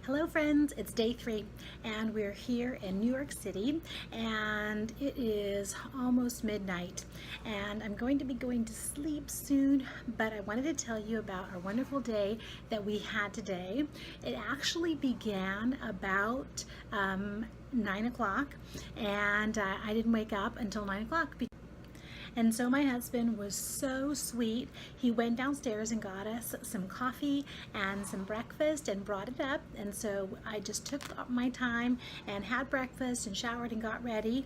Hello friends, it's day 3 and we're here in New York City and it is almost midnight and I'm going to be going to sleep soon, but I wanted to tell you about our wonderful day that we had today. It actually began about 9 o'clock and I didn't wake up until 9 o'clock. And so my husband was so sweet. He went downstairs and got us some coffee and some breakfast and brought it up. And so I just took my time and had breakfast and showered and got ready,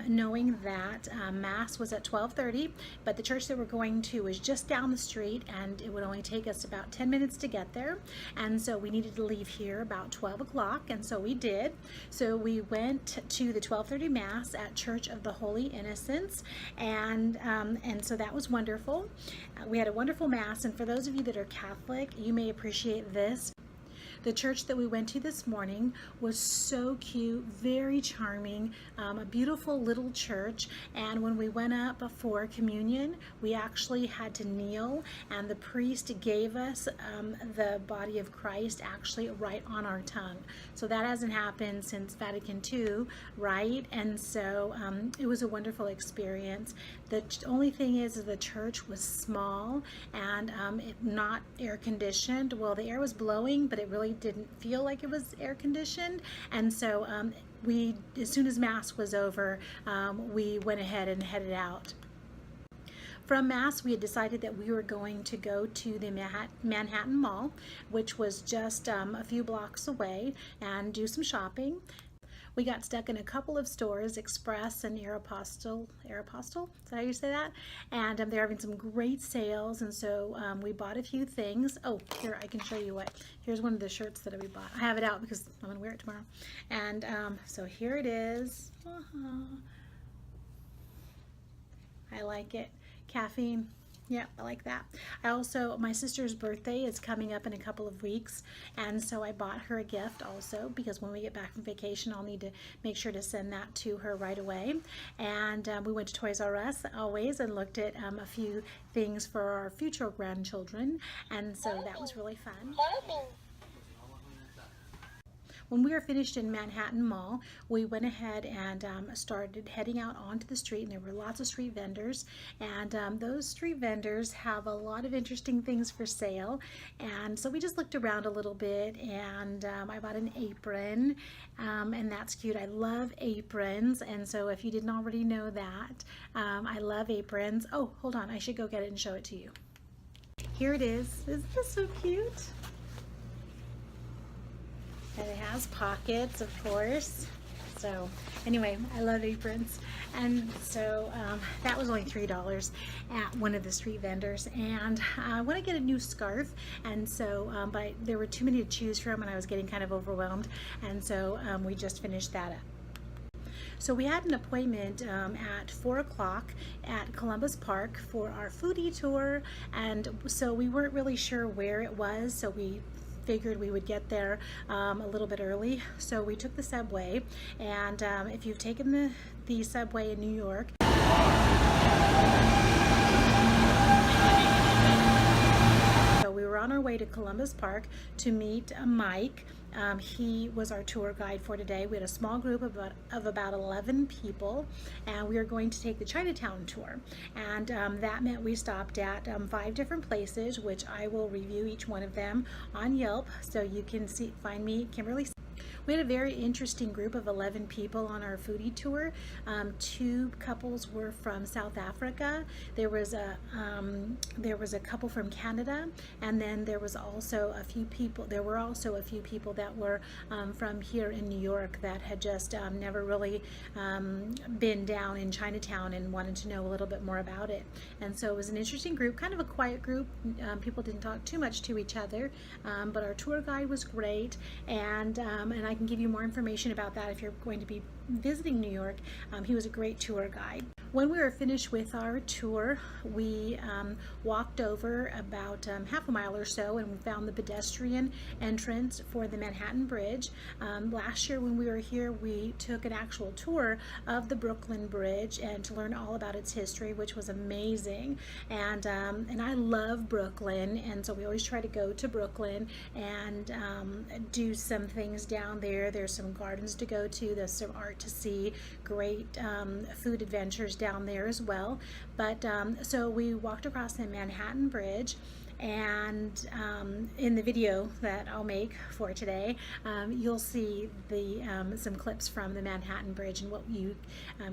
knowing that Mass was at 12:30, but the church that we're going to was just down the street and it would only take us about 10 minutes to get there. And so we needed to leave here about 12 o'clock, and so we did. So we went to the 12:30 Mass at Church of the Holy Innocents, and so that was wonderful. We had a wonderful Mass, and for those of you that are Catholic, you may appreciate this. The church that we went to this morning was so cute, very charming, a beautiful little church. And when we went up for communion, we actually had to kneel, and the priest gave us the body of Christ actually right on our tongue. So that hasn't happened since Vatican II, right? And so it was a wonderful experience. The only thing is the church was small and not air conditioned. Well, the air was blowing, but it really didn't feel like it was air conditioned. And so as soon as Mass was over, we went ahead and headed out. From Mass, we had decided that we were going to go to the Manhattan Mall, which was just a few blocks away, and do some shopping. We got stuck in a couple of stores, Express and Aeropostale, is that how you say that? And they're having some great sales, and so we bought a few things. Oh, here, I can show you what. Here's one of the shirts that we bought. I have it out because I'm going to wear it tomorrow. And so here it is. I like it. Caffeine. Yeah, I like that. My sister's birthday is coming up in a couple of weeks, and so I bought her a gift also, because when we get back from vacation, I'll need to make sure to send that to her right away. And we went to Toys R Us always and looked at a few things for our future grandchildren, and so that was really fun. When we were finished in Manhattan Mall, we went ahead and started heading out onto the street, and there were lots of street vendors, and those street vendors have a lot of interesting things for sale. And so we just looked around a little bit, and I bought an apron, and that's cute. I love aprons, and so if you didn't already know that, I love aprons. Oh, hold on, I should go get it and show it to you. Here it is. Isn't this so cute? And it has pockets, of course. So anyway, I love aprons. And so that was only $3 at one of the street vendors. And I want to get a new scarf, and so but there were too many to choose from, and I was getting kind of overwhelmed, and so we just finished that up. So we had an appointment at 4 o'clock at Columbus Park for our foodie tour, and so we weren't really sure where it was, so we figured we would get there a little bit early. So we took the subway, and if you've taken the subway in New York, so we were on our way to Columbus Park to meet Mike. He was our tour guide for today. We had a small group of about 11 people, and we were going to take the Chinatown tour, and that meant we stopped at 5 different places, which I will review each one of them on Yelp, so you can find me, Kimberly. We had a very interesting group of 11 people on our foodie tour. 2 couples were from South Africa. There was a couple from Canada, and then there was also a few people. There were also a few people that were from here in New York that had just never really been down in Chinatown and wanted to know a little bit more about it. And so it was an interesting group, kind of a quiet group. People didn't talk too much to each other, but our tour guide was great, and I can give you more information about that if you're going to be visiting New York. He was a great tour guide. When we were finished with our tour, we walked over about half a mile or so, and we found the pedestrian entrance for the Manhattan Bridge. Last year when we were here, we took an actual tour of the Brooklyn Bridge and to learn all about its history, which was amazing. And I love Brooklyn, and so we always try to go to Brooklyn and do some things down there. There's some gardens to go to, there's some art to see, great food adventures down there as well. But so we walked across the Manhattan Bridge, and in the video that I'll make for today, you'll see the some clips from the Manhattan Bridge and what you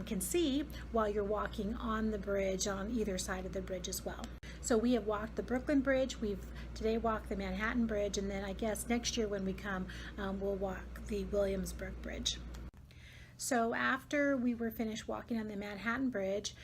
can see while you're walking on the bridge on either side of the bridge as well. So we have walked the Brooklyn Bridge, we've today walked the Manhattan Bridge, and then I guess next year when we come, we'll walk the Williamsburg Bridge. So after we were finished walking on the Manhattan Bridge,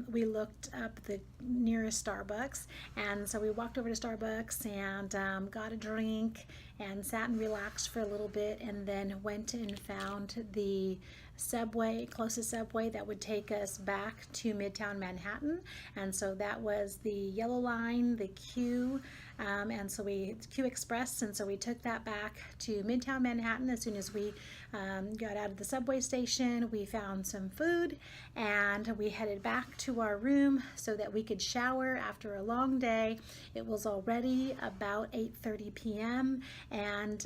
we looked up the nearest Starbucks, and so we walked over to Starbucks and got a drink and sat and relaxed for a little bit, and then went and found the subway, closest subway that would take us back to Midtown Manhattan. And so that was the yellow line, the Q, and so Q Express, and so we took that back to Midtown Manhattan. As soon as we got out of the subway station, we found some food and we headed back to our room so that we could shower after a long day. It was already about 8:30 p.m. and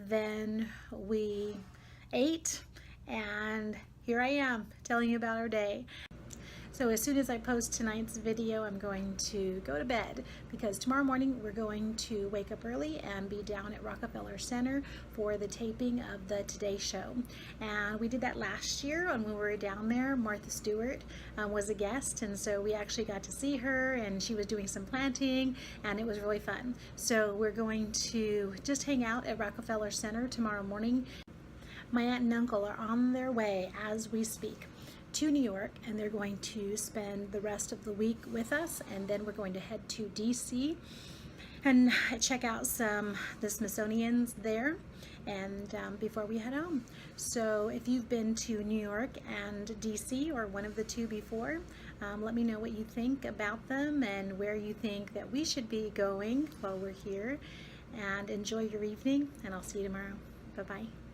then we ate, and here I am telling you about our day. So as soon as I post tonight's video, I'm going to go to bed because tomorrow morning we're going to wake up early and be down at Rockefeller Center for the taping of the Today Show. And we did that last year, and when we were down there, Martha Stewart was a guest, and so we actually got to see her, and she was doing some planting, and it was really fun. So we're going to just hang out at Rockefeller Center tomorrow morning. My aunt and uncle are on their way as we speak to New York, and they're going to spend the rest of the week with us, and then we're going to head to DC and check out the Smithsonian's there, and before we head home. So if you've been to New York and DC or one of the two before, let me know what you think about them and where you think that we should be going while we're here, and enjoy your evening, and I'll see you tomorrow. Bye-bye.